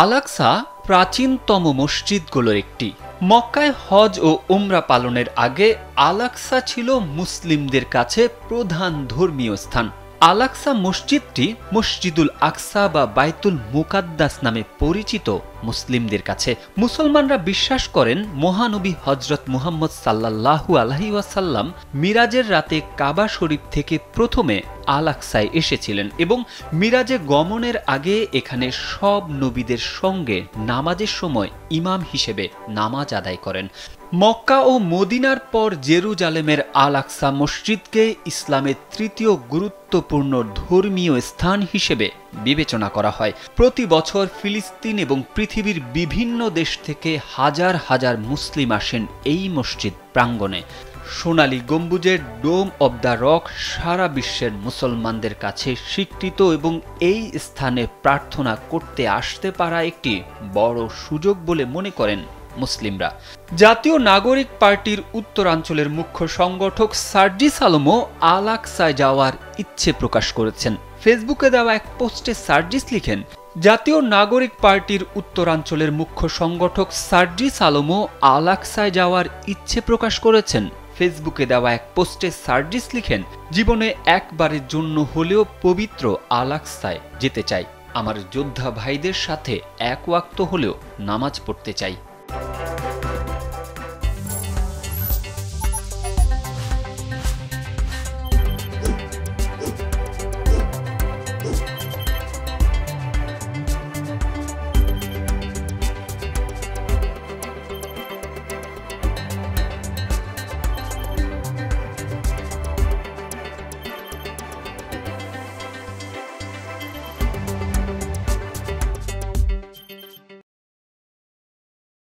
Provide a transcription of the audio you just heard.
আল আকসা প্রাচীনতম মসজিদগুলোর একটি। মক্কায় হজ ও উমরা পালনের আগে আল আকসা ছিল মুসলিমদের কাছে প্রধান ধর্মীয় স্থান। আল আকসা মসজিদটি মসজিদুল আকসা বা বাইতুল মুকাদ্দাস নামে পরিচিত। মুসলিমদের কাছে মুসলমানরা বিশ্বাস করেন মহানবী হজরত মুহাম্মদ সাল্লাল্লাহু আলাইহি ওয়াসাল্লাম মিরাজের রাতে কাবা শরীফ থেকে প্রথমে আল আকসায় এসেছিলেন এবং মিরাজে গমনের আগে এখানে সব নবীদের সঙ্গে নামাজের সময় ইমাম হিসেবে নামাজ আদায় করেন। মক্কা ও মদিনার পর জেরুজালেমের আল আকসা মসজিদকে ইসলামের তৃতীয় গুরুত্বপূর্ণ ধর্মীয় স্থান হিসেবে বিবেচনা করা হয়। প্রতি বছর ফিলিস্তিন এবং পৃথিবীর বিভিন্ন দেশ থেকে হাজার হাজার মুসলিম আসেন এই মসজিদ প্রাঙ্গণে। সোনালী গম্বুজের ডোম অব দ্য রক সারা বিশ্বের মুসলমানদের কাছে স্বীকৃত এবং এই স্থানে প্রার্থনা করতে আসতে পারা একটি বড় সুযোগ বলে মনে করেন মুসলিমরা। জাতীয় নাগরিক পার্টির উত্তরাঞ্চলের মুখ্য সংগঠক সার্জিস আলমও আল আকসায় যাওয়ার ইচ্ছে প্রকাশ করেছেন। ফেসবুকে দেওয়া এক পোস্টে সার্জিস লিখেন, জাতীয় নাগরিক পার্টির উত্তরাঞ্চলের মুখ্য সংগঠক সার্জিস আলমও আল আকসায় যাওয়ার ইচ্ছে প্রকাশ করেছেন। ফেসবুকে দেওয়া এক পোস্টে সার্জিস লিখেন, জীবনে একবারের জন্য হলেও পবিত্র আল আকসায় যেতে চাই। আমার যোদ্ধা ভাইদের সাথে এক ওয়াক্ত হলেও নামাজ পড়তে চাই।